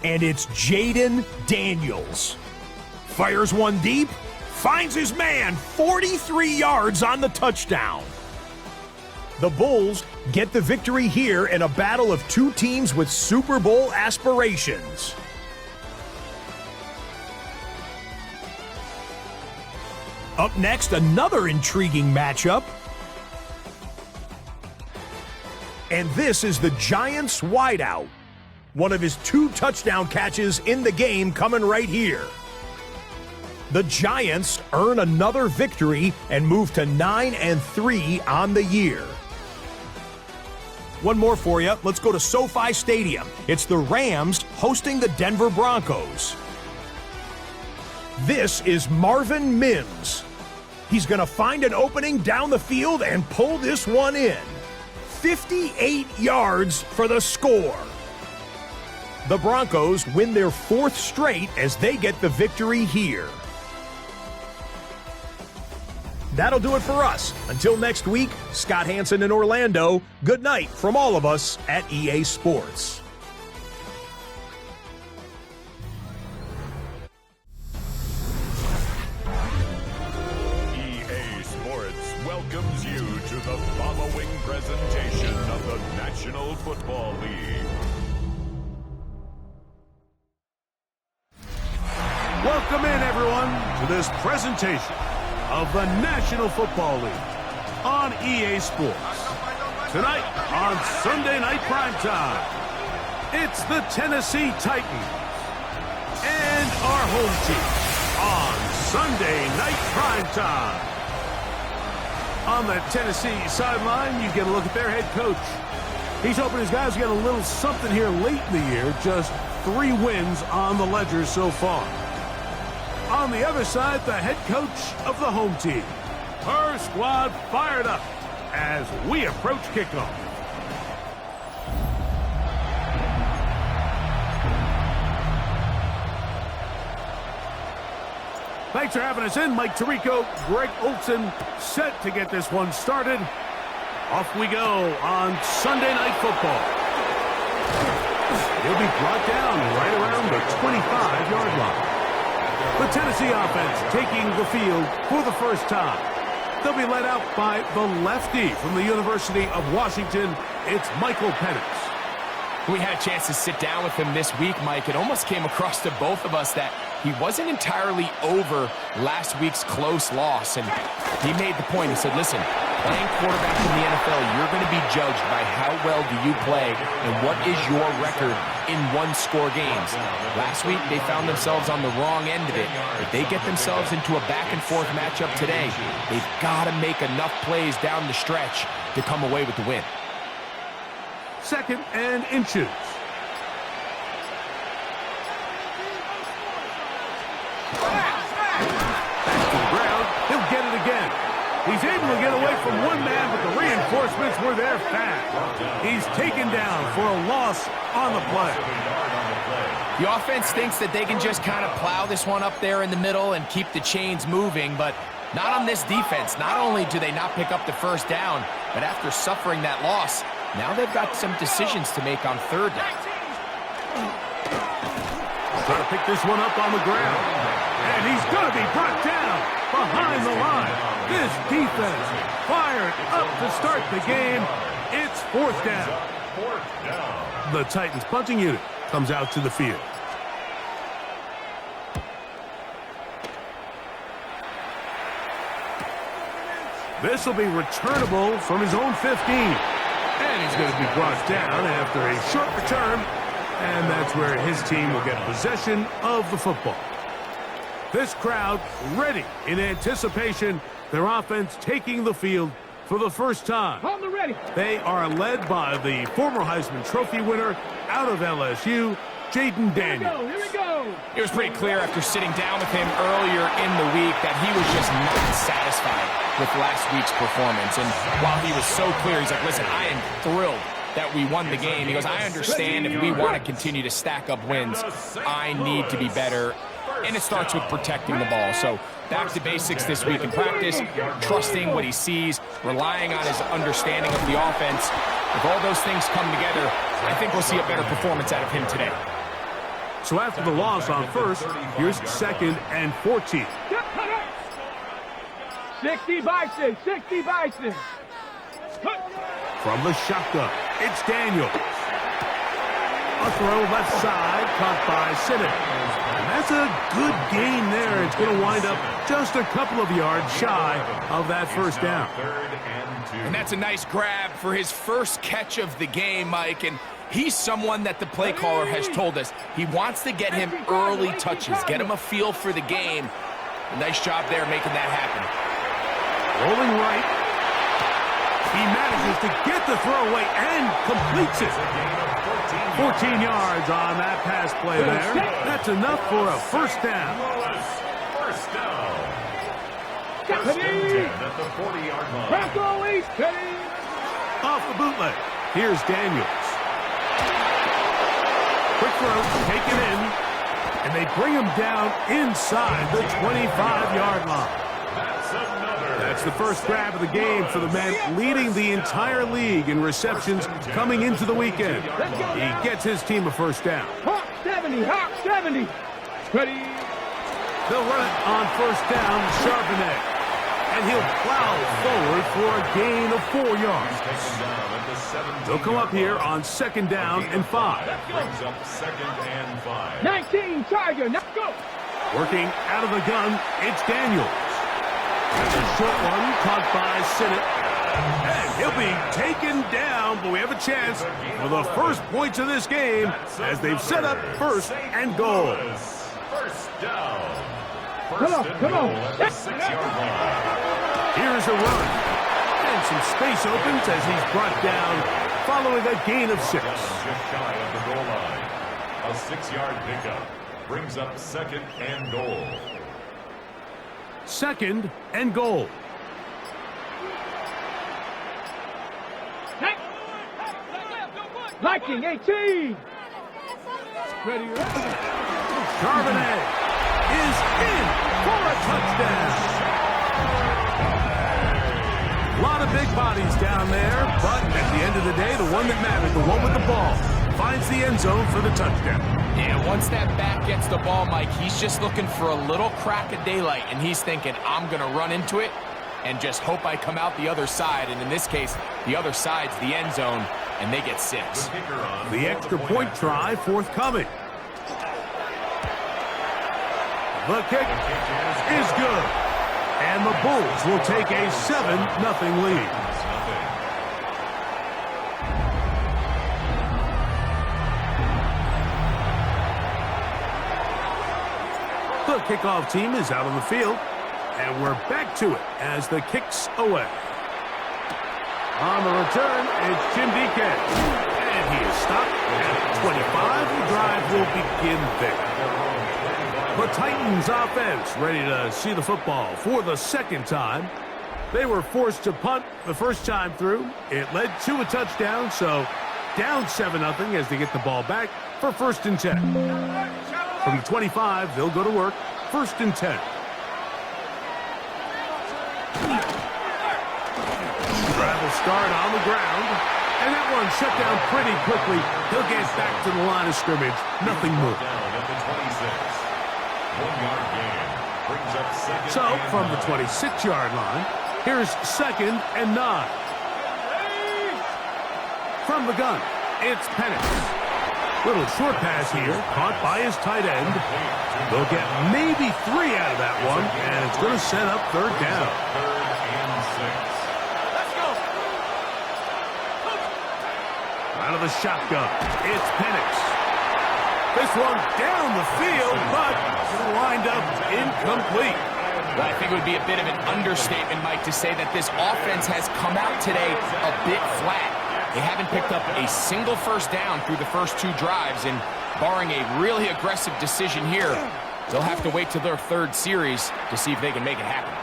And it's Jayden Daniels. Fires one deep, finds his man 43 yards on the touchdown. The Bulls get the victory here in a battle of two teams with Super Bowl aspirations. Up next, another intriguing matchup. And this is the Giants wideout. One of his 2 touchdown catches in the game coming right here. The Giants earn another victory and move to 9-3 on the year. One more for you. Let's go to SoFi Stadium. It's the Rams hosting the Denver Broncos. This is Marvin Mims. He's going to find an opening down the field and pull this one in. 58 yards for the score. The Broncos win their 4th straight as they get the victory here. That'll do it for us. Until next week, Scott Hansen in Orlando, good night from all of us at EA Sports. EA Sports welcomes you to the following presentation of the National Football League. Welcome in, everyone, to this presentation of the National Football League on EA Sports. Tonight on Sunday Night Primetime, it's the Tennessee Titans and our home team on Sunday Night Primetime. On the Tennessee sideline, you get a look at their head coach. He's hoping his guys get a little something here late in the year, just 3 wins on the ledger so far. On the other side, the head coach of the home team. Her squad fired up as we approach kickoff. Thanks for having us in. Mike Tirico, Greg Olson, set to get this one started. Off we go on Sunday Night Football. He'll be brought down right around the 25-yard line. The Tennessee offense taking the field for the first time. They'll be led out by the lefty from the University of Washington. It's Michael Penix. We had a chance to sit down with him this week, Mike. It almost came across to both of us that he wasn't entirely over last week's close loss. And he made the point. He said, listen, playing quarterback in the NFL, you're going to be judged by how well do you play and what is your record in one-score games. Last week, they found themselves on the wrong end of it. If they get themselves into a back-and-forth matchup today, they've got to make enough plays down the stretch to come away with the win. 2nd and inches. Back to the ground. He'll get it again. He's able to get away from one man, but the reinforcements were there fast. He's taken down for a loss on the play. The offense thinks that they can just kind of plow this one up there in the middle and keep the chains moving, but not on this defense. Not only do they not pick up the first down, but after suffering that loss, now they've got some decisions to make on 3rd down. Trying to pick this one up on the ground. And he's going to be brought down behind the line. This defense fired up to start the game. It's 4th down. The Titans punting unit comes out to the field. This will be returnable from his own 15. And he's going to be brought down after a short return. And that's where his team will get possession of the football. This crowd ready in anticipation. Their offense taking the field for the first time. They are led by the former Heisman Trophy winner out of LSU, Jayden Daniels. Here we go. It was pretty clear after sitting down with him earlier in the week that he was just not satisfied with last week's performance. And while he was so clear, he's like, listen, I am thrilled that we won the game. He goes, I understand if we want to continue to stack up wins, I need to be better. And it starts with protecting the ball. So back to basics this week in practice, trusting what he sees, relying on his understanding of the offense. If all those things come together, I think we'll see a better performance out of him today. So after the loss on first, here's 2nd and 14. 60 Bison, 60 Bison. From the shotgun, it's Daniels. A throw left side, caught by Sinnott. And that's a good gain there. It's going to wind up just a couple of yards shy of that first down. And that's a nice grab for his first catch of the game, Mike. And he's someone that the play caller has told us he wants to get him early touches, get him a feel for the game. A nice job there making that happen. Rolling right. He manages to get the throw away and completes it. 14 yards on that pass play there. That's enough for a first down. First down. First and 10 at the 40-yard line. Off the bootleg. Here's Daniels. Quick throw, taken in, and they bring him down inside the 25-yard line. That's the first grab of the game for the man leading the entire league in receptions coming into the weekend. He gets his team a first down. Hawk 70, Hawk 70. Ready. They'll run it on first down, Charbonnet. And he'll plow forward for a gain of 4 yards. They'll come up here on 2nd down and 5. Brings up 2nd and 5. 19 Tiger, now go. Working out of the gun, it's Daniels. That's a short one caught by Sinnott. And he'll be taken down, but we have a chance for the first points of this game as they've set up 1st and goal. First down. Come on, come on. At the 6-yard line. Here's a run. And some space opens as he's brought down following a gain of 6. Just shy of the goal line. A 6-yard pickup brings up 2nd and goal. 2nd and goal. Liking 18. Ready. Charbonnet is in for a touchdown. A lot of big bodies down there, but at the end of the day, the one that mattered, the one with the ball, finds the end zone for the touchdown. Yeah, once that back gets the ball, Mike, he's just looking for a little crack of daylight, and he's thinking, I'm going to run into it and just hope I come out the other side. And in this case, the other side's the end zone, and they get 6. The extra point try forthcoming. The kick is good. And the Bulls will take a 7-0 lead. The kickoff team is out on the field, and we're back to it as the kick's away. On the return, it's Jim Deacon, and he is stopped at 25. The drive will begin there. The Titans offense ready to see the football for the 2nd time. They were forced to punt the first time through. It led to a touchdown, so down 7-0 as they get the ball back for 1st and 10. From the 25, they'll go to work. 1st and 10. Travel start on the ground. And that one shut down pretty quickly. He'll get back to the line of scrimmage. Nothing more. Down at the 26. 1-yard gain. Brings up 2nd So, and from the 9. 26-yard line, here's 2nd and 9. From the gun, it's Penix. Little short pass here, caught by his tight end. They'll get maybe 3 out of that one, and it's going to set up 3rd down. 3rd and 6. Out of the shotgun, it's Penix. This one down the field, but lined up incomplete. Well, I think it would be a bit of an understatement, Mike, to say that this offense has come out today a bit flat. They haven't picked up a single first down through the first 2 drives, and barring a really aggressive decision here, they'll have to wait till their 3rd series to see if they can make it happen.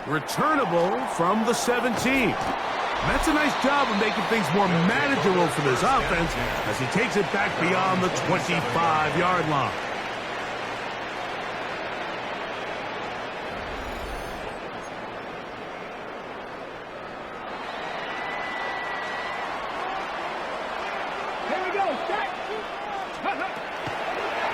Returnable from the 17. That's a nice job of making things more manageable for this offense as he takes it back beyond the 25-yard line. Here we go. Set.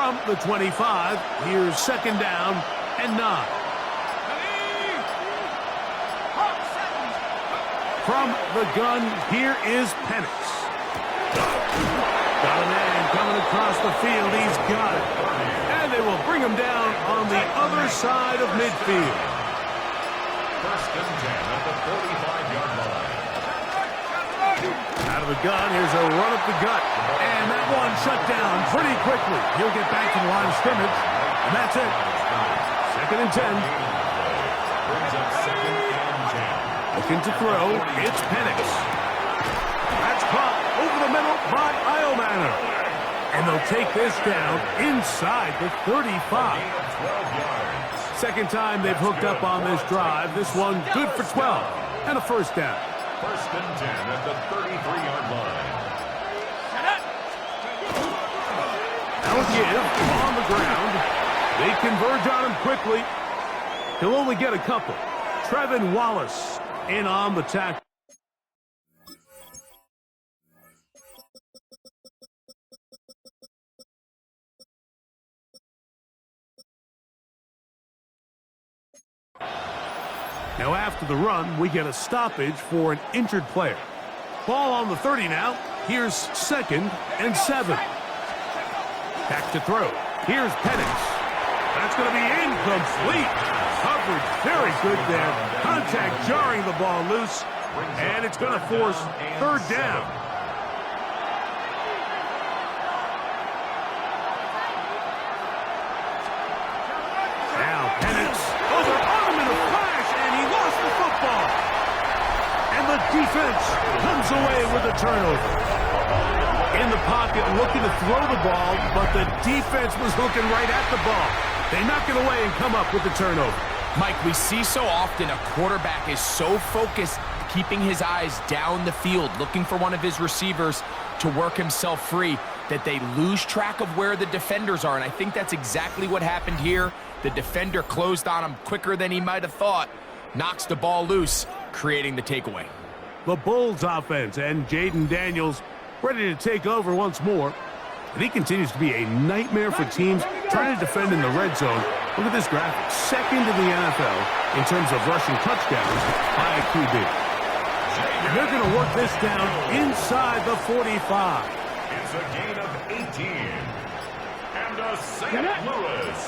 From the 25, here's second down and 9. From the gun, here is Penix. Got a man coming across the field. He's got it. And they will bring him down on the other side of midfield. First and 10 at the 45-yard line. Out of the gun, here's a run up the gut. And that one shut down pretty quickly. He'll get back to the line of scrimmage. And that's it. Second and 10. Brings up second and 10. Looking to throw, it's Penix. That's caught over the middle by Iomanner. And they'll take this down inside the 35. Second time they've hooked up on this drive. This one good for 12 and a first down. First and 10 at the 33-yard line. Now give on the ground. They converge on him quickly. He'll only get a couple. Trevin Wallace in on the tackle. Now after the run, we get a stoppage for an injured player. Ball on the 30 now. Here's second and 7. Back to throw. Here's Penix. That's going to be incomplete. Coverage very good there. Contact jarring the ball loose. And it's going to force third down. Now Penix over on him in a flash, and he lost the football. And the defense comes away with a turnover. In the pocket, looking to throw the ball, but the defense was looking right at the ball. They knock it away and come up with the turnover. Mike, we see so often a quarterback is so focused, keeping his eyes down the field, looking for one of his receivers to work himself free, that they lose track of where the defenders are. And I think that's exactly what happened here. The defender closed on him quicker than he might have thought, knocks the ball loose, creating the takeaway. The Bulls offense and Jaden Daniels ready to take over once more. And he continues to be a nightmare for teams trying to defend in the red zone. Look at this graphic. Second in the NFL in terms of rushing touchdowns by a QB. And they're going to work this down inside the 45. It's a gain of 18. And a St. Louis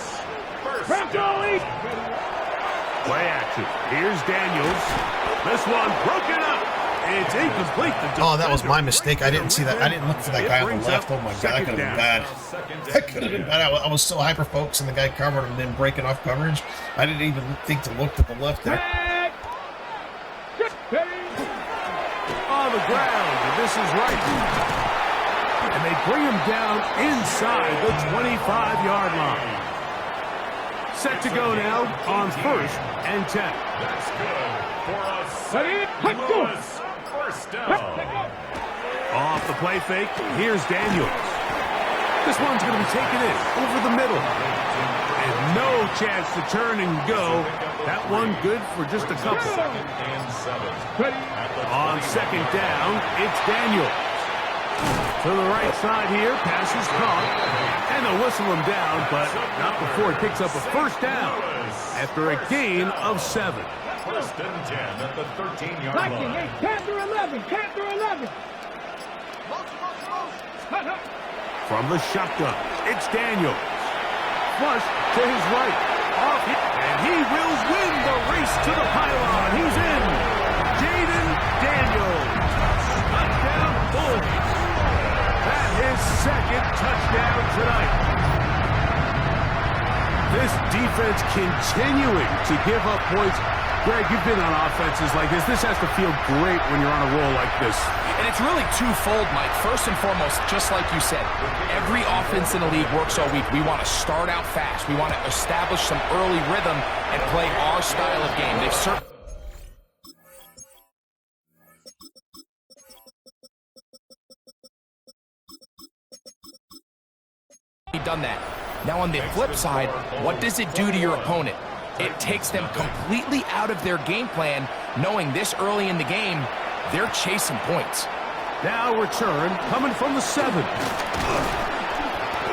first down. Play action. Here's Daniels. This one broken up. It's incomplete. Oh, that was my mistake. I didn't see that. I didn't look for that guy on the left. Oh, my God. That could have been bad. That could have been bad. I was so hyper-focused and the guy covered and then breaking off coverage. I didn't even think to look to the left there. On the ground. This is right. And they bring him down inside the 25-yard line. Set to go now on first and 10. That's good for a St. Louis first down. Off the play fake, here's Daniels. This one's going to be taken in over the middle. And no chance to turn and go. That one good for just a couple. Second and 7. On second down, it's Daniels. To the right side here, pass is caught. And they'll whistle him down, but not before he picks up a first down after a gain of 7. First and 10 at the 13-yard line. Panther 11, Panther 11. From the shotgun, it's Daniels. Flush to his right. Off, and he will win the race to the pylon. He's in. Jaden Daniels. Touchdown, Bulls. That is second touchdown tonight. This defense continuing to give up points. Greg, you've been on offenses like this. This has to feel great when you're on a roll like this. And it's really twofold, Mike. First and foremost, just like you said, every offense in the league works all week. We want to start out fast. We want to establish some early rhythm and play our style of game. They've certainly done that. Now on the flip side, what does it do to your opponent? It takes them completely out of their game plan, knowing this early in the game, they're chasing points. Now return coming from the 7.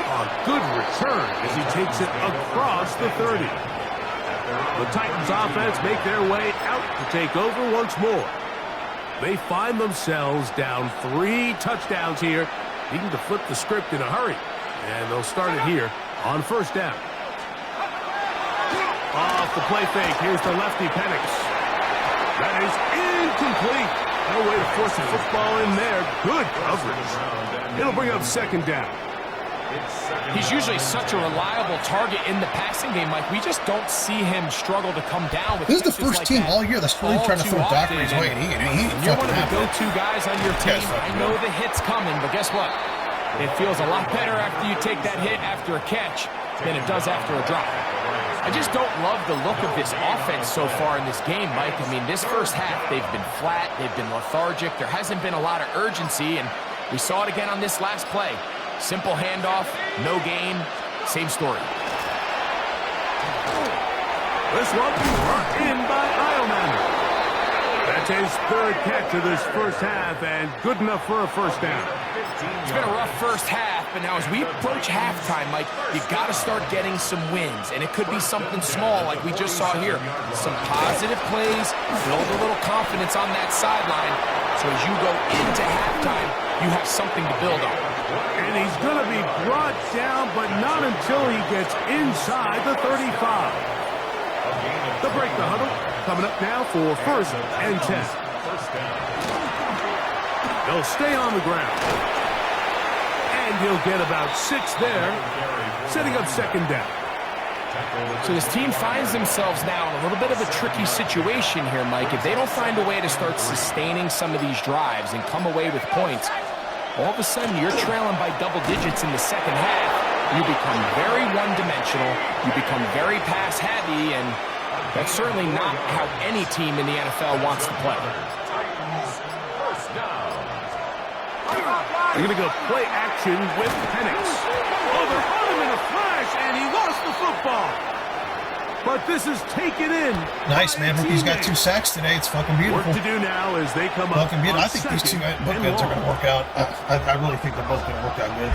A good return as he takes it across the 30. The Titans offense make their way out to take over once more. They find themselves down 3 touchdowns here, needing to flip the script in a hurry. And they'll start it here on first down. Off the play fake, here's the lefty Penix. That is incomplete. No way to force the football in there. Good coverage. It'll bring up second down. He's usually such a reliable target in the passing game, Mike. We just don't see him struggle to come down with. This is the first team all year that's really trying to throw Dockery's way, and he you're one of the go-to guys on your team. I know the hit's coming, but guess what? It feels a lot better after you take that hit after a catch than it does after a drop. I just don't love the look of this offense so far in this game, Mike. I mean, this first half, they've been flat, they've been lethargic. There hasn't been a lot of urgency, and we saw it again on this last play. Simple handoff, no gain, same story. This one brought in by Eilman. That's his 3rd catch of this first half, and good enough for a first down. It's been a rough first half, but now as we approach halftime, Mike, you got to start getting some wins, and it could be something small like we just saw here. Some positive plays, build a little confidence on that sideline, so as you go into halftime, you have something to build on. And he's going to be brought down, but not until he gets inside the 35. They'll break the huddle. Coming up now for first and 10. He'll stay on the ground. And he'll get about 6 there, setting up second down. So this team finds themselves now in a little bit of a tricky situation here, Mike. If they don't find a way to start sustaining some of these drives and come away with points, all of a sudden you're trailing by double digits in the second half. You become very one-dimensional. You become very pass-heavy, and that's certainly not how any team in the NFL wants to play. They're going to go play action with Penix. Oh, they're on him in a flash, and he lost the football. But this is taken in. Nice, man. Rookie's got 2 sacks today. It's fucking beautiful. Work to do now as they come up. Fucking beautiful. I think these 2 bookends are going to work out. I really think they're both going to work out good.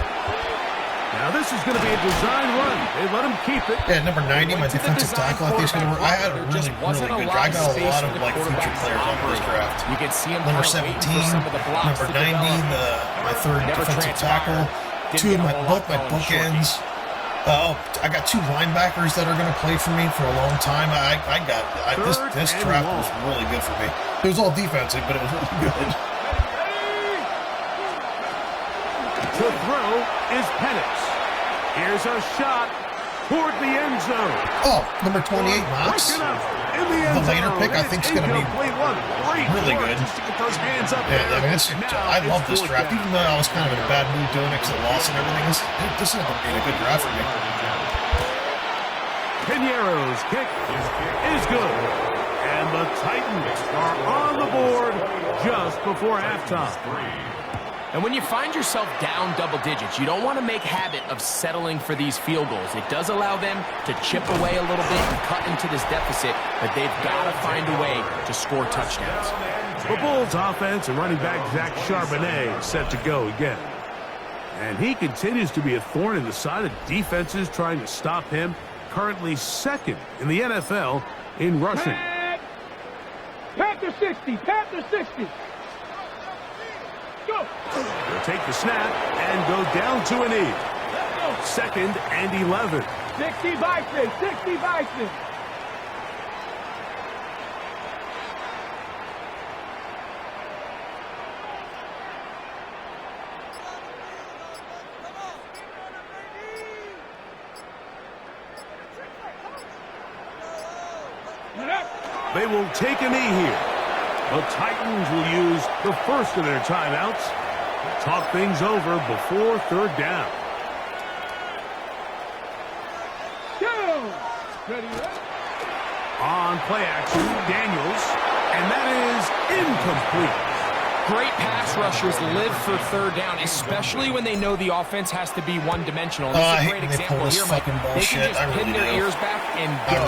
Now this is going to be a design run. They let him keep it. Yeah, number 90, my defensive tackle, I think is going to work. I had a really good draft. I got a lot of like future players on this draft. You can see him number 17, number 90, my 3rd defensive tackle, both my bookends. I got 2 linebackers that are going to play for me for a long time. This draft was really good for me. It was all defensive, but it was really good. To throw is Penix. Here's a shot toward the end zone. Oh, number 28, Knox. The later pick, I think, is going to be really good. Yeah, I mean, I love this draft, even though I was kind of in a bad mood doing it because of the loss and everything. This is going to be a good draft for me. Piñeiro's kick is good. And the Titans are on the board just before halftime. And when you find yourself down double digits, you don't want to make habit of settling for these field goals. It does allow them to chip away a little bit and cut into this deficit, but they've got to find a way to score touchdowns. The Bulls offense and running back Zach Charbonnet set to go again. And he continues to be a thorn in the side of defenses trying to stop him. Currently 2nd in the NFL in rushing. Panther 60, Panther 60. Go. They'll take the snap and go down to a knee. 2nd and 11. 60 Bison, 60 Bison. They will take a knee here. The Titans will use the first of their timeouts. Talk things over before 3rd down. Ready, On play action, Daniels, and that is incomplete. Great pass rushers live for 3rd down, especially when they know the offense has to be one-dimensional. This is a great example here, Mike. They can just pin their ears back and go.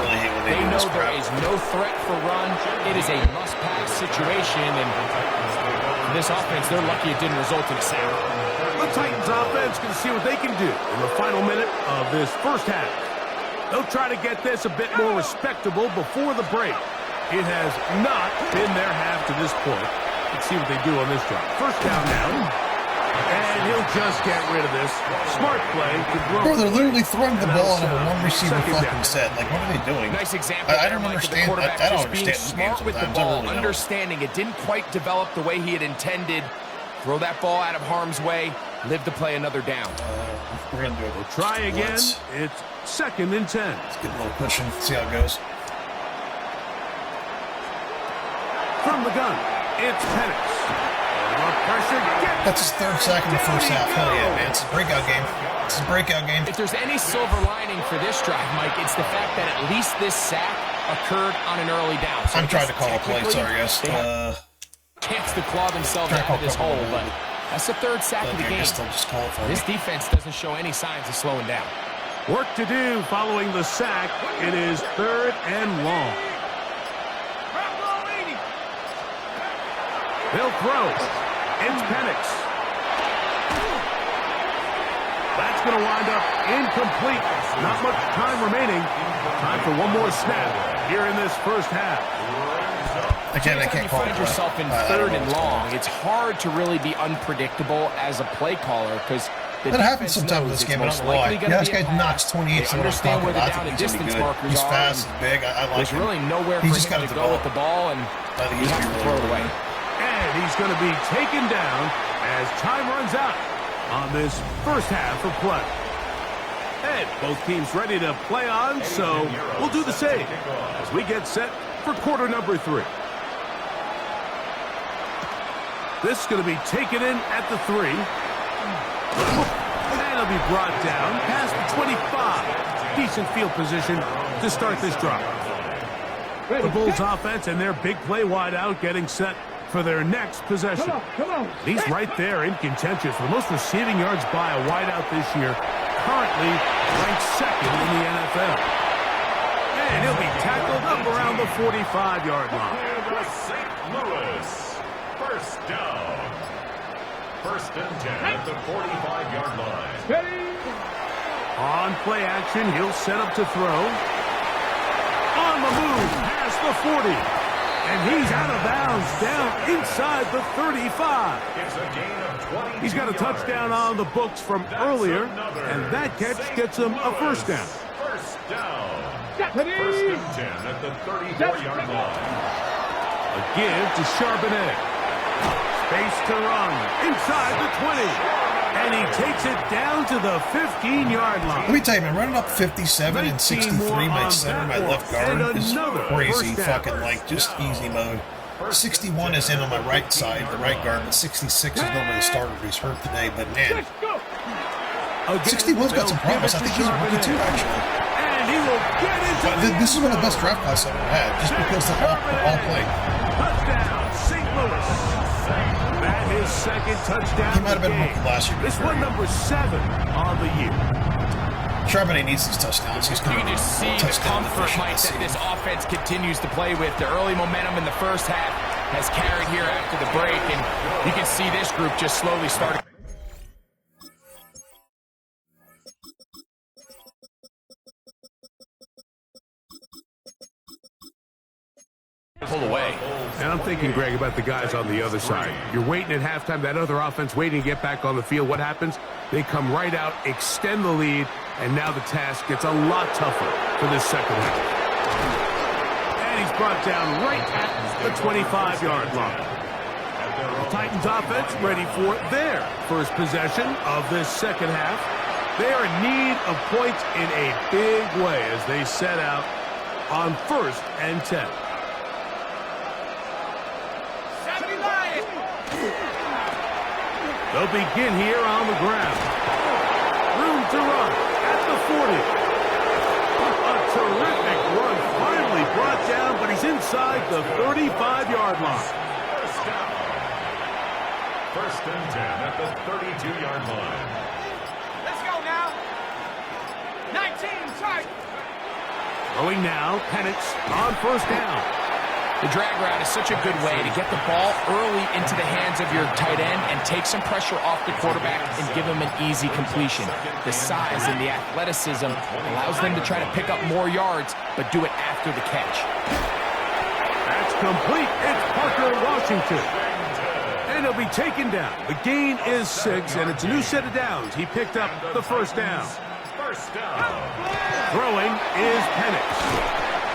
They know there is no threat for run. It is a must-pass situation, and for this offense, they're lucky it didn't result in a sack. The Titans offense can see what they can do in the final minute of this first half. They'll try to get this a bit more respectable before the break. It has not been their half to this point. Let's see what they do on this drive. First down now. And he'll just get rid of this. Smart play to grow. Bro, they're literally throwing the ball out of a one receiver fucking set. Like, what are they doing? Nice example. I don't understand. I don't understand this game smart with the sometimes. ball, I really understanding it didn't quite develop the way he had intended. Throw that ball out of harm's way. Live to play another down. We're going to do it. We'll try again. It's 2nd and 10. Let's get a little cushion. See how it goes. From the gun, it's Penix. Pressure. That's his 3rd sack in the first half. Hell yeah, man. It's a breakout game. It's a breakout game. If there's any silver lining for this drive, Mike, it's the fact that at least this sack occurred on an early down. So I'm trying to call a play. Sorry, guys. Chance to claw themselves out of this hole, but that's the 3rd sack of the game. Just call it for this defense doesn't show any signs of slowing down. Work to do following the sack. It is 3rd and long. They'll throw. It's Penix. That's going to wind up incomplete. Not much time remaining. Time for one more snap here in this first half. Again, I can't call it. When you find yourself in 3rd and long, it's hard to really be unpredictable as a play caller because that happens sometimes in this game. I don't know why. Yeah, this guy knocks 28. So understand where the down and distance markers he's fast, and big. I like him. There's really nowhere for him to go with the ball, and he has to throw it away. And he's going to be taken down as time runs out on this first half of play. And both teams ready to play on, so we'll do the same as we get set for quarter number 3. This is going to be taken in at the 3. And it'll be brought down past the 25. Decent field position to start this drive. The Bulls offense and their big play wideout getting set for their next possession. Come on. He's right there in contention for the most receiving yards by a wideout this year. Currently ranked 2nd in the NFL. And he'll be tackled up around the 45-yard line. St. Louis. First down. 1st and 10 at the 45-yard line. Ready. On play action, he'll set up to throw. On the move, past the 40. And he's out of bounds, down inside the 35. It's a gain of 20. He's got a touchdown on the books from earlier, and that catch gets him a first down. First down. 1st Ready. and 10 at the 34-yard line. A give to Charbonnet. Space to run inside the 20. And he takes it down to the 15-yard line. Let me tell you, man, running up 57 and 63, my center, my left guard is crazy. Fucking, like, just easy mode. 61 is in on my right side, the right guard, but 66 is normally the starter. He's hurt today, but man, 61's got some promise. I think he's a rookie too, actually. And he will get into this is one of the best draft classes I've ever had, just because they're all playing. Touchdown, St. Louis. That is 2nd touchdown. He might have been a rookie last year. This one number 7 on the year. Charbonnet needs these touchdowns. He's going You can just see the comfort, Mike, that this offense continues to play with. The early momentum in the first half has carried here after the break, and you can see this group just slowly starting. Pull away. And I'm thinking, Greg, about the guys on the other side. You're waiting at halftime, that other offense waiting to get back on the field. What happens? They come right out, extend the lead, and now the task gets a lot tougher for this second half. And he's brought down right at the 25-yard line. The Titans offense ready for their first possession of this second half. They are in need of points in a big way as they set out on 1st and 10. They'll begin here on the ground. Room to run at the 40. A terrific run finally brought down, but he's inside the 35-yard line. First down. 1st and 10 at the 32-yard line. Let's go now. 19, strike. Throwing now, Penix on 1st down. The drag route is such a good way to get the ball early into the hands of your tight end and take some pressure off the quarterback and give him an easy completion. The size and the athleticism allows them to try to pick up more yards, but do it after the catch. That's complete. It's Parker Washington. And he'll be taken down. The gain is 6, and it's a new set of downs. He picked up the first down. First down. Throwing is Penix.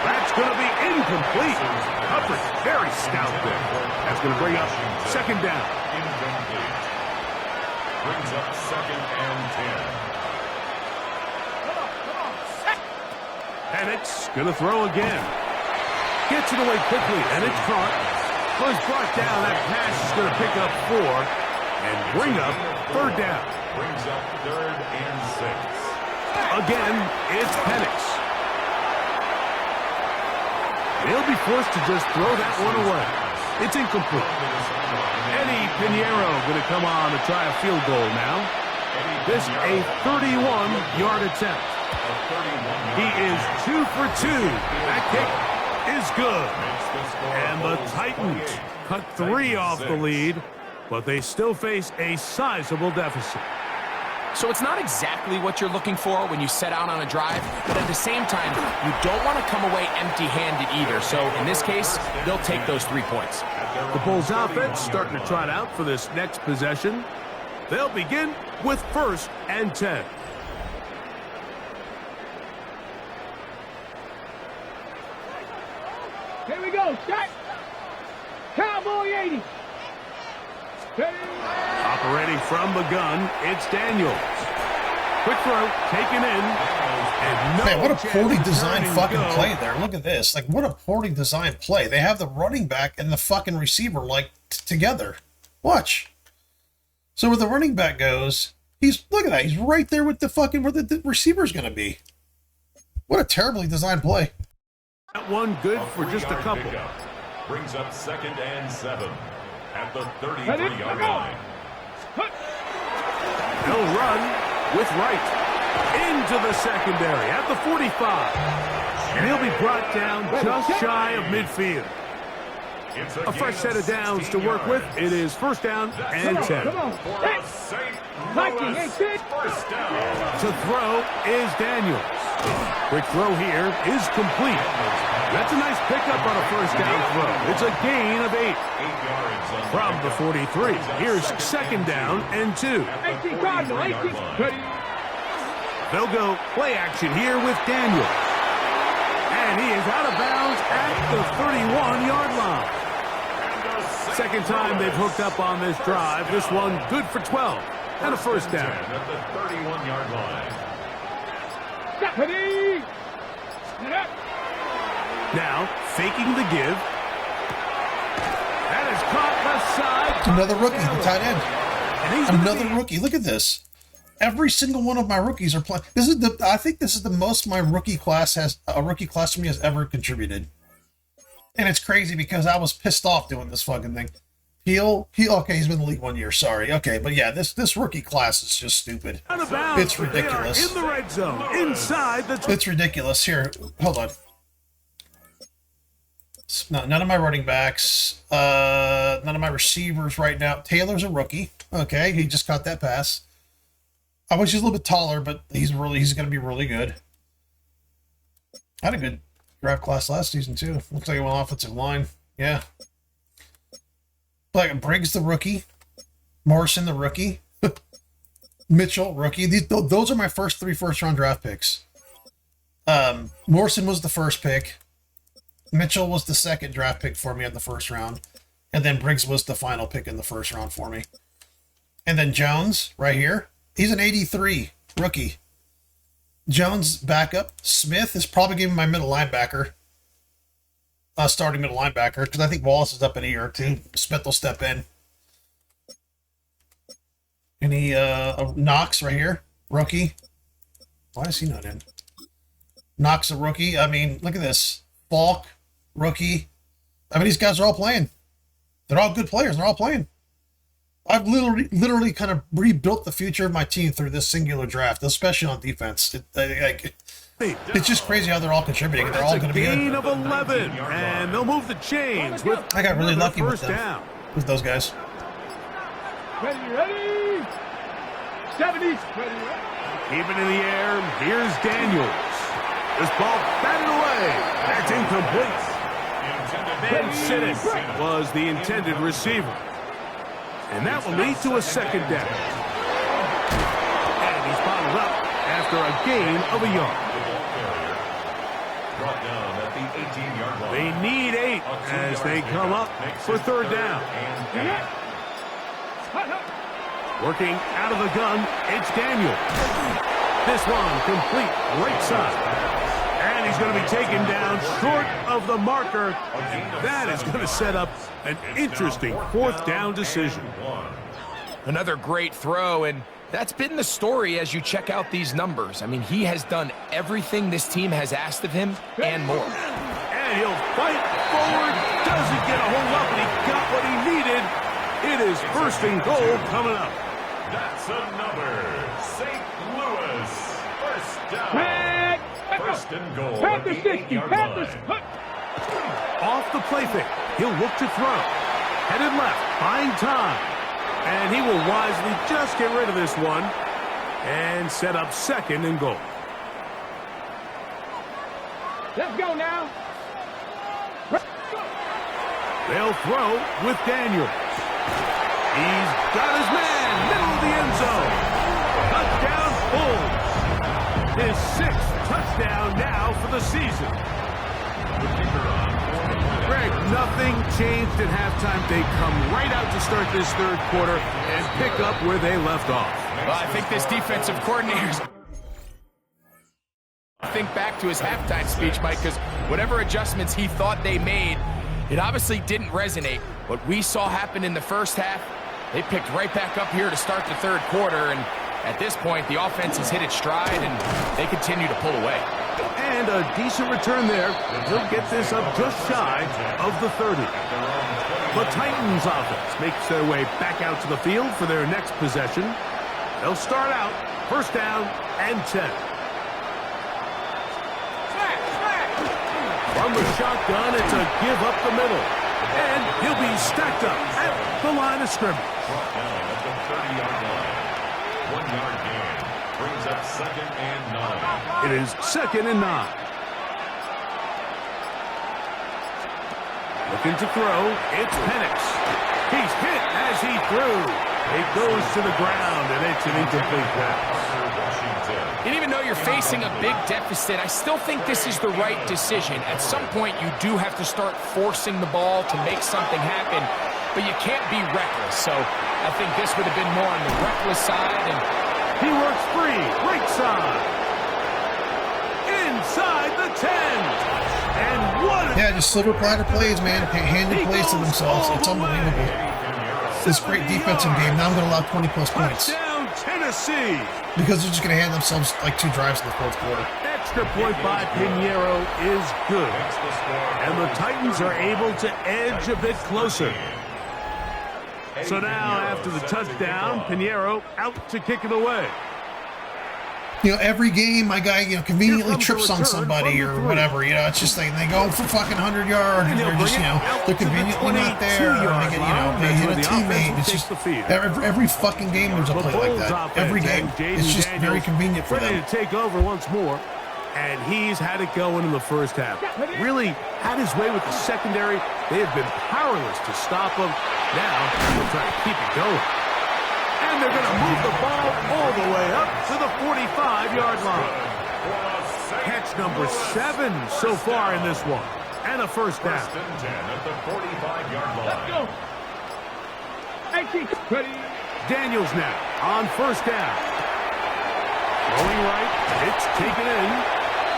That's going to be incomplete. Coverage very stout there. That's going to bring up second down. Incomplete. Brings up 2nd and 10. Penix going to throw again. Gets it away quickly, and it's caught. Was brought down. That pass is going to pick up 4 and bring up third down. Brings up 3rd and 6. Again, it's Penix. He'll be forced to just throw that one away. It's incomplete. Eddie Pinheiro going to come on to try a field goal now. This a 31-yard attempt. He is 2 for 2. That kick is good. And the Titans cut 3 off the lead, but they still face a sizable deficit. So it's not exactly what you're looking for when you set out on a drive, but at the same time, you don't want to come away empty-handed either. So in this case, they'll take those 3 points. The Bulls offense starting to trot out for this next possession. They'll begin with 1st and 10. Here we go. Shot. Cowboy 80. Operating from the gun, it's Daniels. Quick throw, taken in. And no Man, what a chance poorly of designed turning fucking go. play there. Look at this. Like, what a poorly designed play. They have the running back and the fucking receiver, like, together. Watch. So where the running back goes, look at that. He's right there with the fucking, where the receiver's going to be. What a terribly designed play. That one good for just a couple. Pickup. Brings up 2nd and 7 at the 33-yard line. He'll run with right into the secondary at the 45. And he'll be brought down just shy of midfield. It's A fresh set of downs to work with. It is 1st down and 10. Come on. For a St. Mikey, Louis hey, kid. first down. To throw is Daniels. Quick throw here is complete. That's a nice pickup on a 1st down throw. It's a gain of 8. 8 yards on From the 43, here's 2nd down and 2. 18 Cardinal, 18. Ready. They'll go play action here with Daniels. And he is out of bounds at the 31-yard line. Second time they've hooked up on this drive. This one good for 12 and a 1st down. At the 31-yard line. Ready. Now, faking the give. That is caught left side. Another rookie, the tight end. And he's gonna Another be- rookie. Look at this. Every single one of my rookies are playing. I think this is the most my rookie class to me has ever contributed. And it's crazy because I was pissed off doing this fucking thing. Okay, he's been in the league 1 year, sorry. Okay, but yeah, this rookie class is just stupid. Out of bounds, It's but they are ridiculous. in the red zone, inside the... It's ridiculous. Here, hold on. No, none of my running backs, none of my receivers right now. Taylor's a rookie. Okay, he just caught that pass. I wish he's a little bit taller, but he's going to be really good. I had a good draft class last season too. Looks like he went offensive line. Yeah. Like Briggs the rookie, Morrison the rookie, Mitchell rookie. Those are my first 3 first-round draft picks. Morrison was the first pick. Mitchell was the second draft pick for me in the 1st round. And then Briggs was the final pick in the 1st round for me. And then Jones, right here. He's an 83 rookie. Jones backup. Smith is probably giving my middle linebacker. Starting middle linebacker. Because I think Wallace is up in a year or 2. Smith will step in. And he, Knox right here. Rookie. Why is he not in? Knox a rookie. I mean, look at this. Falk, rookie. I mean, these guys are all playing. They're all good players. They're all playing. I've literally kind of rebuilt the future of my team through this singular draft, especially on defense. It's just crazy how they're all contributing. They're all going to be gain good. of 11, and they'll move the chains with I got really lucky with first them. down. With those guys. Ready? 70. Ready. Keeping in the air, here's Daniels. This ball batted away. That's incomplete. Ben Siddis was the intended receiver. And that will lead to a second down. And he's bottled up after a gain of a yard. Brought down at the 18-yard line. They need 8 as they come up for third down. Working out of the gun, it's Daniel. This one complete right side. And he's going to be taken down short of the marker. That is going to set up an interesting fourth down decision. Another great throw, and that's been the story as you check out these numbers. I mean, he has done everything this team has asked of him and more. And he'll fight forward. Doesn't get a whole lot, but he got what he needed. It is first and goal coming up. That's another St. Louis first down. First and goal at the 8-yard line. Off the play fake. He'll look to throw. Headed left, buying time. And he will wisely just get rid of this one and set up second and goal. Let's go now. They'll throw with Daniels. He's got his man, middle of the end zone. Touchdown, Bulls. His 6th touchdown now for the season. Greg, nothing changed at halftime. They come right out to start this third quarter and pick up where they left off. Well, I think this defensive coordinator's... Think back to his halftime speech, Mike, because whatever adjustments he thought they made, it obviously didn't resonate. What we saw happen in the first half, they picked right back up here to start the third quarter, and at this point, the offense has hit its stride, and they continue to pull away. And a decent return there. He'll get this up just shy of the 30. The Titans offense makes their way back out to the field for their next possession. They'll start out first down and 10. From the shotgun, it's a give up the middle. And he'll be stacked up at the line of scrimmage. Brought down at the 30-yard line. 1-yard gain. Brings up second and 9. It is second and 9. Looking to throw, it's Penix. He's hit as he threw. It goes to the ground, and it's an incomplete pass. And even though you're facing a big deficit, I still think this is the right decision. At some point, you do have to start forcing the ball to make something happen, but you can't be reckless. So I think this would have been more on the reckless side. And he works free, right side. Inside the 10. And what a... Yeah, just silver platter plays, man. Handing plays to themselves. It's unbelievable. This great defensive game. Now I'm going to allow 20-plus points. Touchdown, Tennessee. Because they're just going to hand themselves like 2 drives in the fourth quarter. Extra point by Pinheiro is good. And the Titans are able to edge a bit closer. So now, after the touchdown, Pinheiro out to kick it away. You know, every game, my guy, you know, conveniently trips on somebody or whatever. You know, it's just like they go for fucking 100 yards and they're just, you know, they're conveniently not there. Or they get, you know, they hit a teammate. It's just every fucking game there's a play like that. Every game. It's just very convenient for them. Ready to take over once more. And he's had it going in the first half. Really had his way with the secondary. They have been powerless to stop him. Now, he'll try to keep it going. And they're going to move the ball all the way up to the 45-yard line. Catch number 7 so far in this one. And a first down. First and 10 at the 45-yard line. Let's go. 18. Ready. Daniels now on first down. Throwing right. It's taken in.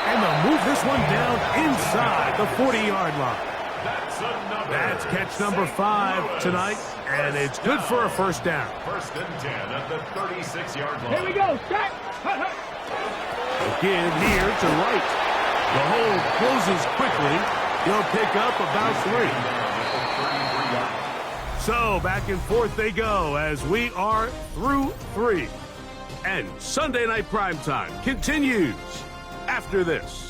And they'll move this one down inside the 40-yard line. That's catch number 5 tonight, and it's good for a first down. First and 10 at the 36-yard line. Here we go. Start. Again here to right. The hole closes quickly. He'll pick up about 3. So back and forth they go as we are through 3. And Sunday Night Primetime continues after this.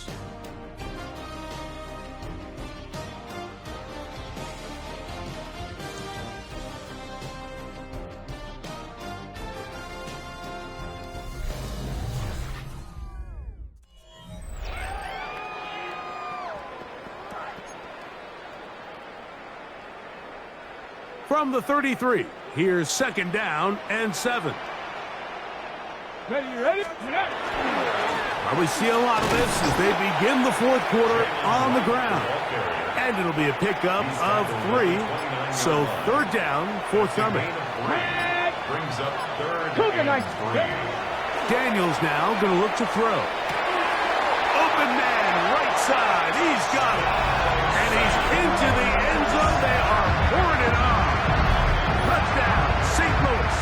From the 33, here's 2nd down and 7. Ready? Probably see a lot of this as they begin the 4th quarter on the ground. And it'll be a pickup of 3, so 3rd down, forthcoming. Brings up 3rd and 3. Daniels now going to look to throw. Open man, right side, he's got it. And he's into the end zone. They are pouring it on. Touchdown, St. Louis.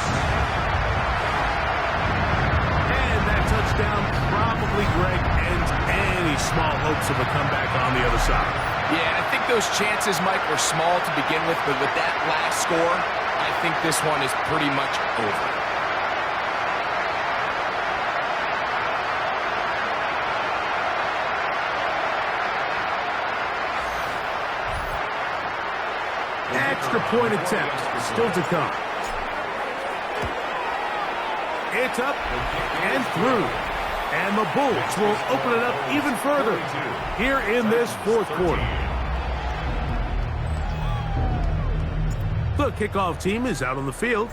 And that touchdown probably, Greg, ends any small hopes of a comeback on the other side. Yeah, and I think those chances, Mike, were small to begin with, but with that last score, I think this one is pretty much over. Extra point attempt still to come. It's up and through. And the Bulls will open it up even further here in this 4th quarter. The kickoff team is out on the field,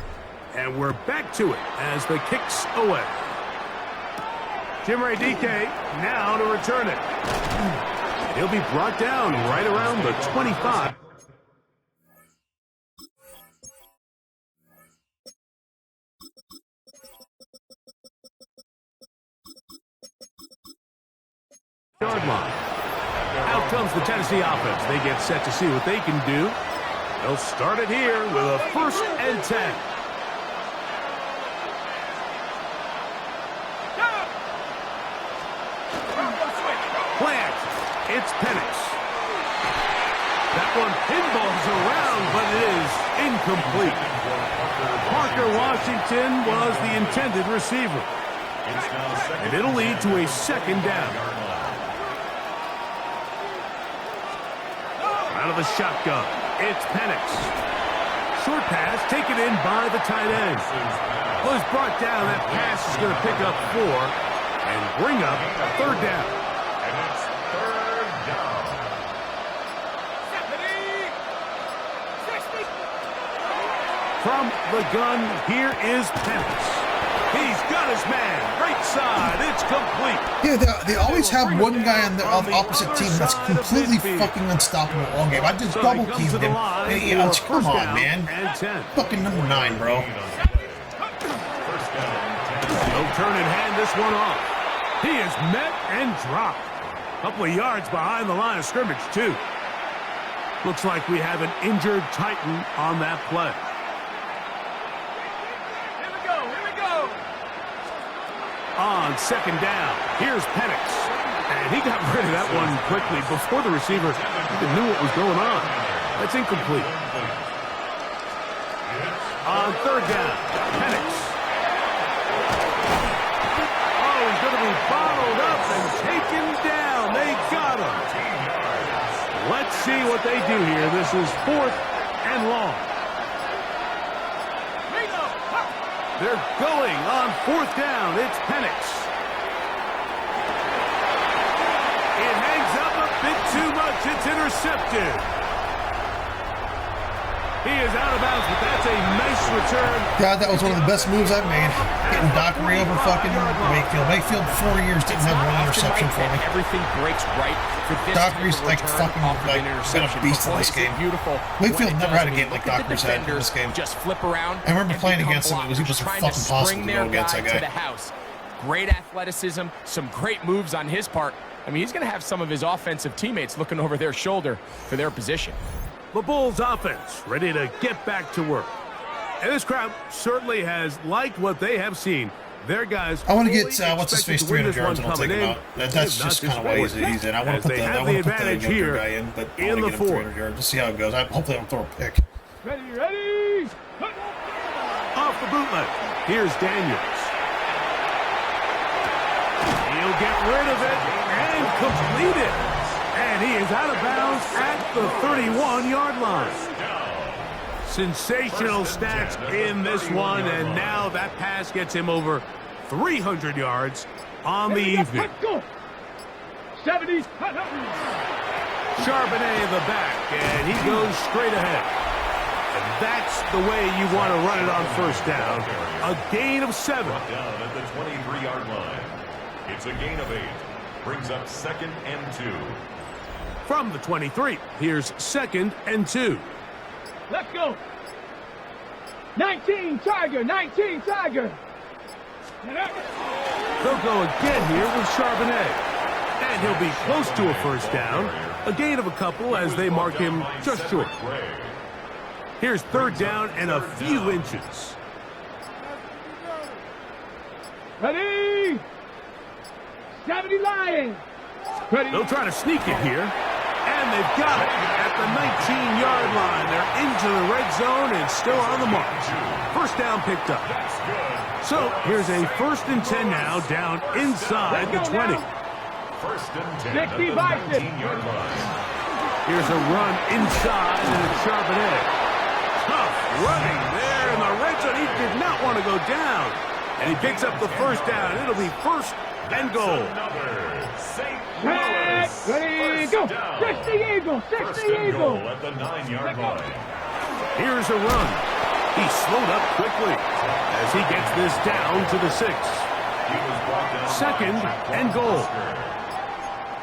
and we're back to it as the kick's away. Chimere Dike now to return it. He'll be brought down right around the 25. Yard line. Out comes the Tennessee offense. They get set to see what they can do. They'll start it here with a 1st and 10. Plant. It's Penix. That one pinballs around, but it is incomplete. Parker Washington was the intended receiver. And it'll lead to a 2nd down. Out of the shotgun, it's Penix. Short pass taken in by the tight end. Was brought down. That pass is going to pick up 4 and bring up 3rd down. And it's 3rd down. From the gun, here is Penix. He's got his man. Right side. It's complete. Yeah, they always have one guy on the opposite team that's completely fucking unstoppable all game. I just double teamed him. And come on, man. Fucking number 9, bro. No turn in hand this one off. He is met and dropped. A couple of yards behind the line of scrimmage, too. Looks like we have an injured Titan on that play. On 2nd down, here's Penix. And he got rid of that one quickly before the receiver even knew what was going on. That's incomplete. On 3rd down, Penix. Oh, he's going to be bottled up and taken down. They got him. Let's see what they do here. This is 4th and long. They're going on 4th down. It's Penix. It hangs up a bit too much. It's intercepted. He is out of bounds, but that's a nice return. God, that was one of the best moves I've made. Getting Dockery over fucking Wakefield. Wakefield, 4 years, didn't have one interception for me. Everything breaks right for this Dockery's like fucking like been a beast in this game. Wakefield never had a game like Dockery's had in this game. Just flip around. I remember playing against him. It was fucking impossible to go against that guy. Great athleticism, some great moves on his part. I mean, he's going to have some of his offensive teammates looking over their shoulder for their position. The Bulls offense ready to get back to work. And this crowd certainly has liked what they have seen. Their guys. I want to get what's his face 300 yards and I'll take him out. That's just kind of why he's in. I want to put the advantage here guy in, but I in want the to get him 4th. 300 yards. Let's see how it goes. Hopefully I don't throw a pick. Ready. Off the bootleg. Here's Daniels. He'll He'll get rid of it and complete it. And he is out of bounds at the 31-yard line. Sensational stats in this one, and now that pass gets him over 300 yards on the evening. Let's go. 70. Charbonnet in the back, and he goes straight ahead. And that's the way you want to run it on first down. A gain of 7. Brought down at the 23-yard line. It's a gain of 8. Brings up 2nd and 2. From the 23, here's 2nd and 2. Let's go. 19 Tiger. 19 Tiger. They'll go again here with Charbonnet. And he'll be close to a first down. A gain of a couple as they mark him just short. Here's 3rd down and a few inches. Ready. 70 Lions. Ready. They'll try to sneak it here. And they've got it at the 19-yard line. They're into the red zone and still on the march. First down picked up. So here's a 1st and 10 now down inside the 20. First and 10 at 60 the by 19-yard line. Here's a run inside and it's Charbonnet. Tough running there in the red zone. He did not want to go down. And he picks up the first down. It'll be 1st and goal. Ready, go. 60 Eagle. 60 Eagle. At the 9-yard line. Here's a run. He slowed up quickly as he gets this down to the 6. 2nd and goal.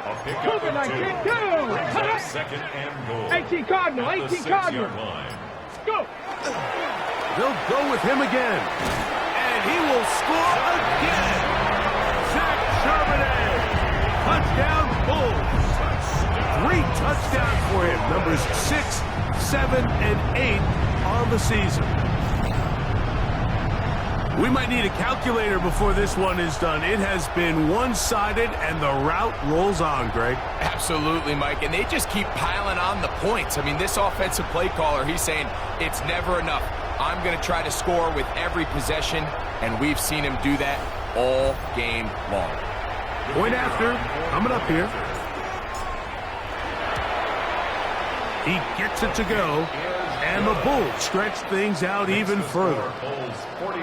A pickup and 2. Brings up 2nd and goal. 18 Cardinal. 18 Cardinal. Go. They'll go with him again. And he will score again. Zach Charbonnet. Touchdown Bulls. 3 touchdowns for him. Numbers 6, 7, and 8 on the season. We might need a calculator before this one is done. It has been one-sided, and the route rolls on, Greg. Absolutely, Mike, and they just keep piling on the points. I mean, this offensive play caller, he's saying it's never enough. I'm going to try to score with every possession, and we've seen him do that all game long. Point after, coming up here. He gets it to go, and the Bulls stretch things out even further. Bulls 49,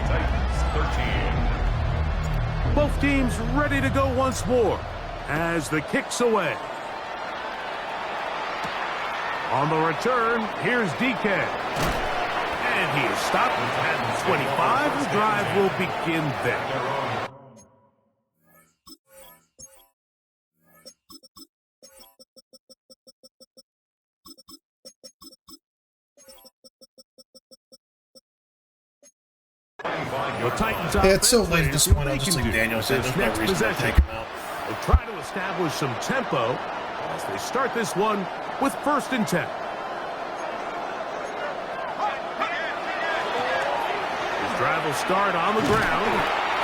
Titans 13. Both teams ready to go once more as the kick's away. On the return, here's DK. And he is stopped at 25. The drive will begin there. The Titans it's so late at this point, I'll just leave Daniel. There's no reason to take him out. They'll try to establish some tempo as they start this one with 1st and 10. His drive will start on the ground,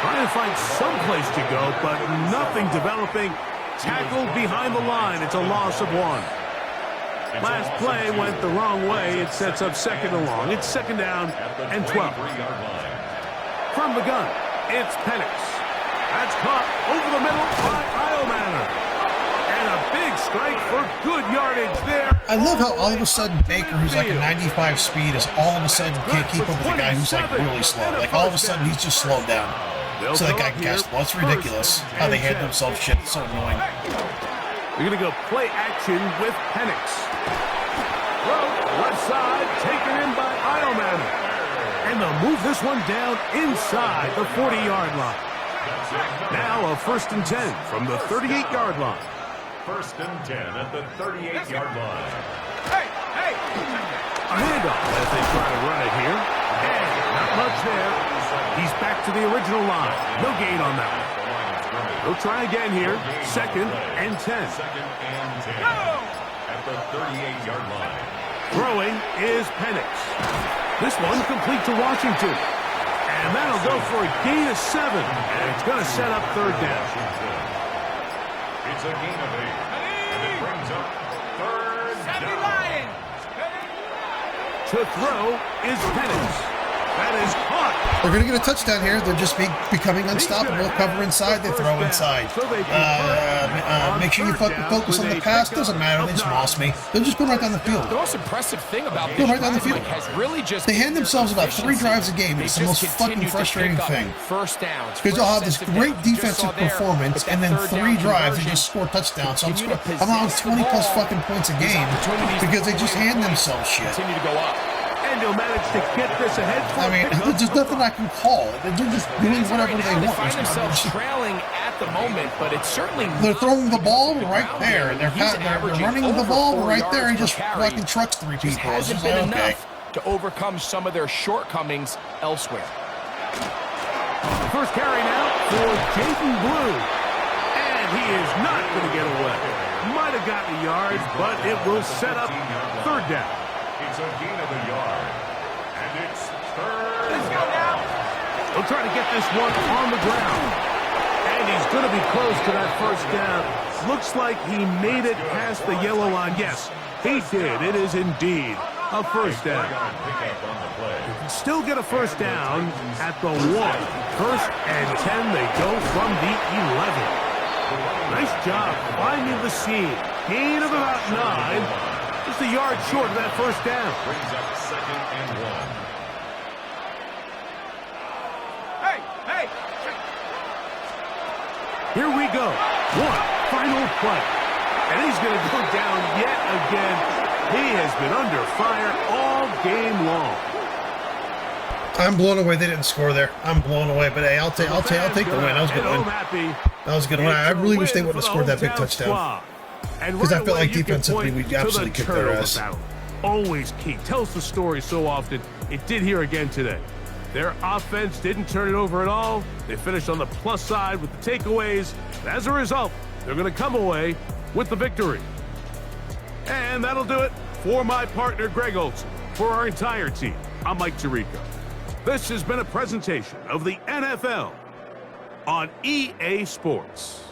trying to find some place to go, but nothing developing. Tackled behind the line. It's a loss of 1. Last play went the wrong way. It sets up 2nd and long. It's 2nd down and 12. From the gun, it's Penix. That's caught over the middle by Iomanner. And a big strike for good yardage there. I love how all of a sudden Baker, who's like a 95 speed, is all of a sudden can't keep up with a guy who's like really slow. Like all of a sudden he's just slowed down. So that guy can catch the ball. It's ridiculous how they hand themselves shit. It's so annoying. They're going to go play action with Penix. Left side, taken in by Iomanner. And they'll move this one down inside the 40-yard line. Now a 1st and 10 from the 38-yard line. 1st and 10 at the 38-yard line. A handoff as they try to run it here. And not much there. He's back to the original line. No gain on that one. They'll try again here. 2nd and 10. 2nd and 10 at the 38-yard line. Throwing is Penix. This one complete to Washington. And that'll go for a gain of 7. And it's going to set up 3rd down. It's a gain of 8. And it brings up 3rd down. To throw is Penix. That is caught. They're going to get a touchdown here. They're just becoming unstoppable. Cover inside, they throw inside. Make sure you fucking focus on the pass. Doesn't matter. They just moss me. They're just going right down the field. The most impressive thing about Go this right down the field. has really just They hand themselves about 3 drives a game. It's the most fucking frustrating thing. First downs. Because they'll have this great defensive performance, and then 3 drives and just score touchdowns. So I'm on 20 plus fucking points a game because they just hand themselves shit. Continue to go up. And they'll manage to get this ahead. I mean, there's nothing I can call. They're just doing whatever they They want. find themselves trailing at the moment, but it's certainly They're throwing the ball right there. They're running the ball right there. He just fucking trucks 3 people. It's hasn't just been like, okay. enough to overcome some of their shortcomings elsewhere. First carry now for Jaden Blue. And he is not going to get away. Might have gotten a yard, but it will set up 3rd down. It's a gain of a yard. And it's 3rd. Let's go now. He'll try to get this one on the ground. And he's going to be close to that 1st down. Looks like he made it past the yellow line. Yes, he did. It is indeed a 1st down. You can still get a 1st down at the 1. 1st and 10. They go from the 11. Nice job finding the seam. Gain of about 9. Just a yard short of that 1st down. Brings up 2nd and 1. Hey! Here we go. One final play. And he's going to go down yet again. He has been under fire all game long. I'm blown away they didn't score there. I'm blown away, but hey, I'll take the win. That was a good win. That was a good one. I really wish they wouldn't have scored that big touchdown. Because I feel like defensively we absolutely kicked their ass. Always key. Tells the story so often. It did here again today. Their offense didn't turn it over at all. They finished on the plus side with the takeaways. And as a result, they're going to come away with the victory. And that'll do it for my partner, Greg Olson. For our entire team, I'm Mike Tirico. This has been a presentation of the NFL on EA Sports.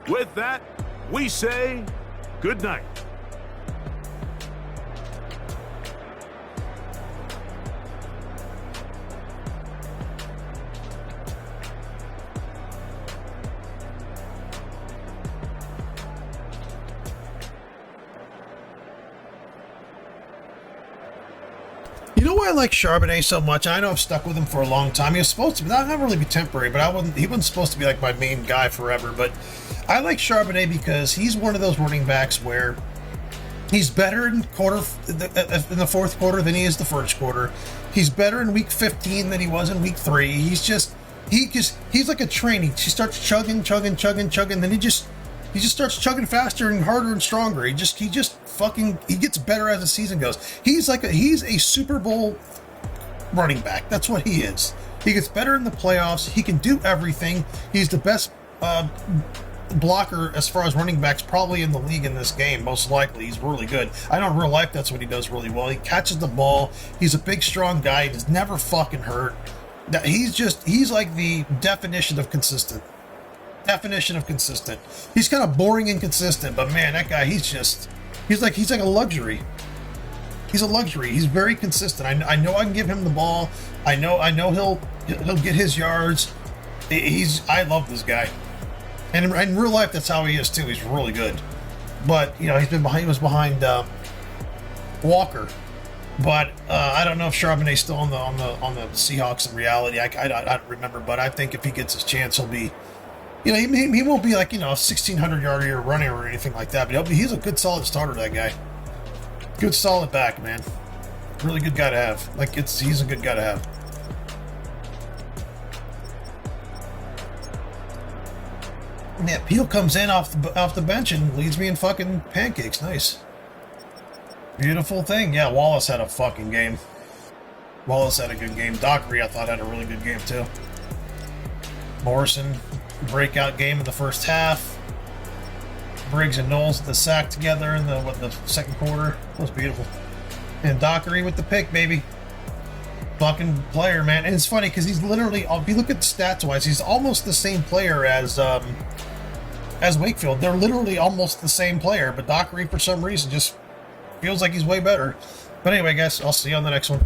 With that, we say good night. You know why I like Charbonnet so much? I know I've stuck with him for a long time. He was supposed to be, not really be temporary, but he wasn't supposed to be like my main guy forever. But I like Charbonnet because he's one of those running backs where he's better in the 4th quarter than he is the 1st quarter. He's better in week 15 than he was in week 3. He's like a train. He starts chugging, then he just starts chugging faster and harder and stronger. He gets better as the season goes. He's a Super Bowl running back. That's what he is. He gets better in the playoffs. He can do everything. He's the best blocker as far as running backs probably in the league in this game, most likely. He's really good. I know in real life that's what he does really well. He catches the ball. He's a big, strong guy. He's never fucking hurt. He's like the definition of consistent. He's kind of boring and consistent, but man, that guy, he's like a luxury. He's a luxury. He's very consistent. I know I can give him the ball. I know he'll get his yards. I love this guy. And in real life, that's how he is too. He's really good. But he was behind Walker. But I don't know if Charbonnet's still on the Seahawks in reality. I don't remember, but I think if he gets his chance, he'll be. He won't be like a 1,600-yard-a-year runner or anything like that. But he's a good, solid starter. That guy, good, solid back, man. Really good guy to have. He's a good guy to have. Yeah, Peel comes in off the bench and leads me in fucking pancakes. Nice. Beautiful thing. Yeah, Wallace had a fucking game. Wallace had a good game. Dockery, I thought, had a really good game, too. Morrison, breakout game in the first half. Briggs and Knowles with the sack together in the 2nd quarter. That was beautiful. And Dockery with the pick, baby. Fucking player, man. And it's funny because he's literally, if you look at stats-wise, he's almost the same player as Wakefield. They're literally almost the same player, but Dockery, for some reason, just feels like he's way better. But anyway, guys, I'll see you on the next one.